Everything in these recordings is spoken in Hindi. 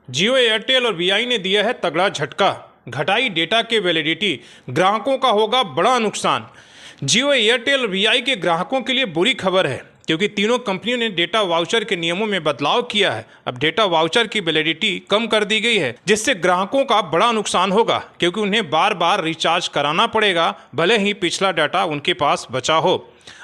जियो, एयरटेल और वीआई ने दिया है तगड़ा झटका। घटाई डेटा के वैलिडिटी, ग्राहकों का होगा बड़ा नुकसान। जियो, एयरटेल और वीआई के ग्राहकों के लिए बुरी खबर है क्योंकि तीनों कंपनियों ने डेटा वाउचर के नियमों में बदलाव किया है। अब डेटा वाउचर की वैलिडिटी कम कर दी गई है, जिससे ग्राहकों का बड़ा नुकसान होगा क्योंकि उन्हें बार बार रिचार्ज कराना पड़ेगा, भले ही पिछला डाटा उनके पास बचा हो।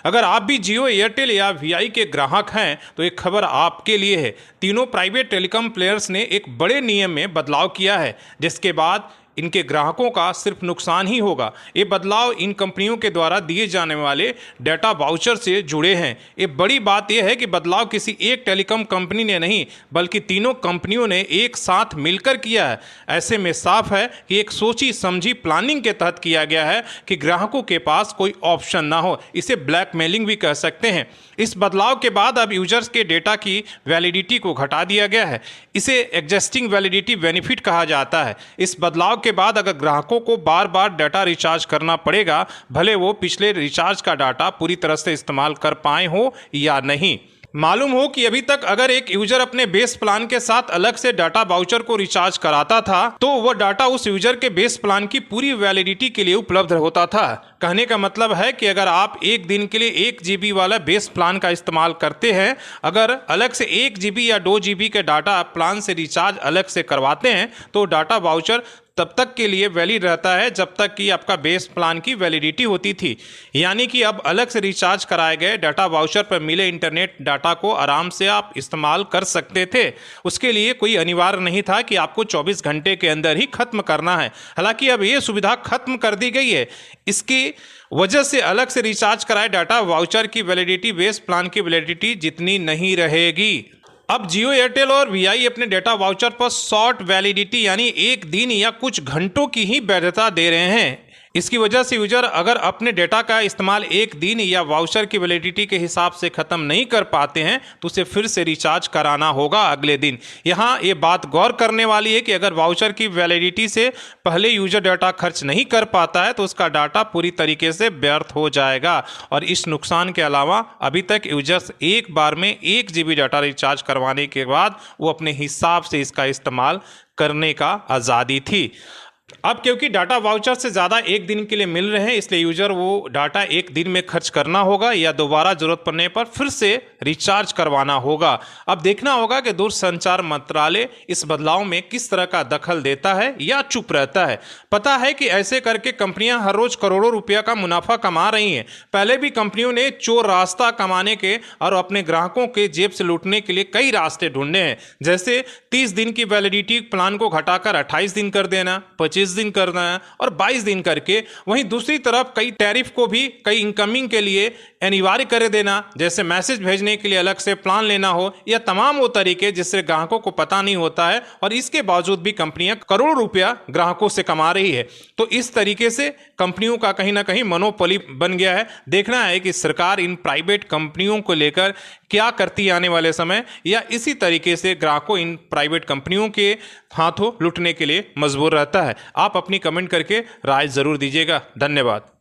अगर आप भी जियो, एयरटेल या वीआई के ग्राहक हैं तो एक खबर आपके लिए है। तीनों प्राइवेट टेलीकॉम प्लेयर्स ने एक बड़े नियम में बदलाव किया है, जिसके बाद इनके ग्राहकों का सिर्फ नुकसान ही होगा। ये बदलाव इन कंपनियों के द्वारा दिए जाने वाले डेटा वाउचर से जुड़े हैं। ये बड़ी बात यह है कि बदलाव किसी एक टेलीकॉम कंपनी ने नहीं बल्कि तीनों कंपनियों ने एक साथ मिलकर किया है। ऐसे में साफ है कि एक सोची समझी प्लानिंग के तहत किया गया है कि ग्राहकों के पास कोई ऑप्शन ना हो। इसे ब्लैकमेलिंग भी कह सकते हैं। इस बदलाव के बाद अब यूजर्स के डेटा की वैलिडिटी को घटा दिया गया है। इसे एग्जिस्टिंग वैलिडिटी बेनिफिट कहा जाता है। इस बदलाव के बाद अगर ग्राहकों को बार बार डाटा रिचार्ज करना पड़ेगा, भले वो पिछले रिचार्ज का डाटा पूरी तरह से इस्तेमाल कर पाए हो या नहीं। मालूम हो कि अभी तक अगर एक यूजर अपने बेस प्लान के साथ अलग से डाटा वाउचर को रिचार्ज कराता था तो वह डाटा उस यूजर के बेस प्लान की पूरी वैलिडिटी के लिए उपलब्ध होता था। कहने का मतलब है कि अगर आप एक दिन के लिए 1 GB वाला बेस प्लान का इस्तेमाल करते हैं, अगर अलग से 1 GB या 2 GB के डाटा प्लान से रिचार्ज अलग से करवाते हैं तो डाटा वाउचर तब तक के लिए वैलिड रहता है जब तक कि आपका बेस प्लान की वैलिडिटी होती थी। यानी कि अब अलग से रिचार्ज कराए गए डाटा वाउचर पर मिले इंटरनेट डाटा को आराम से आप इस्तेमाल कर सकते थे। उसके लिए कोई अनिवार्य नहीं था कि आपको 24 घंटे के अंदर ही खत्म करना है। हालांकि अब ये सुविधा खत्म कर दी गई है। इसकी वजह से अलग से रिचार्ज कराए डाटा वाउचर की वैलिडिटी बेस प्लान की वैलिडिटी जितनी नहीं रहेगी। अब जियो, एयरटेल और वीआई अपने डेटा वाउचर पर शॉर्ट वैलिडिटी यानी 1 दिन या कुछ घंटों की ही वैधता दे रहे हैं। इसकी वजह से यूजर अगर अपने डेटा का इस्तेमाल 1 दिन या वाउचर की वैलिडिटी के हिसाब से ख़त्म नहीं कर पाते हैं तो उसे फिर से रिचार्ज कराना होगा अगले दिन। यहाँ ये बात गौर करने वाली है कि अगर वाउचर की वैलिडिटी से पहले यूजर डाटा खर्च नहीं कर पाता है तो उसका डाटा पूरी तरीके से व्यर्थ हो जाएगा। और इस नुकसान के अलावा अभी तक यूजर्स एक बार में 1 GB डाटा रिचार्ज करवाने के बाद वो अपने हिसाब से इसका इस्तेमाल करने का आज़ादी थी। अब क्योंकि डाटा वाउचर से ज़्यादा 1 दिन के लिए मिल रहे हैं, इसलिए यूजर वो डाटा 1 दिन में खर्च करना होगा या दोबारा जरूरत पड़ने पर फिर से रिचार्ज करवाना होगा। अब देखना होगा कि दूरसंचार मंत्रालय इस बदलाव में किस तरह का दखल देता है या चुप रहता है। पता है कि ऐसे करके कंपनियां हर रोज करोड़ों रुपया का मुनाफा कमा रही हैं। पहले भी कंपनियों ने चोर रास्ता कमाने के और अपने ग्राहकों के जेब से लूटने के लिए कई रास्ते ढूंढे हैं, जैसे 30 दिन की वैलिडिटी प्लान को घटाकर 28 दिन कर देना, 25 दिन करना है और 22 दिन करके। वहीं दूसरी तरफ कई टैरिफ को भी कई इनकमिंग के लिए अनिवार्य कर देना, जैसे मैसेज भेजने के लिए अलग से प्लान लेना हो, या तमाम वो तरीके जिससे ग्राहकों को पता नहीं होता है और इसके बावजूद भी कंपनियां करोड़ों रुपया ग्राहकों से कमा रही है। तो इस तरीके से कंपनियों का कहीं ना कहीं मोनोपोली बन गया है। देखना है कि सरकार इन प्राइवेट कंपनियों को लेकर क्या करती आने वाले समय, या इसी तरीके से ग्राहकों इन प्राइवेट कंपनियों के हाथों लुटने के लिए मजबूर रहता है। आप अपनी कमेंट करके राय जरूर दीजिएगा। धन्यवाद।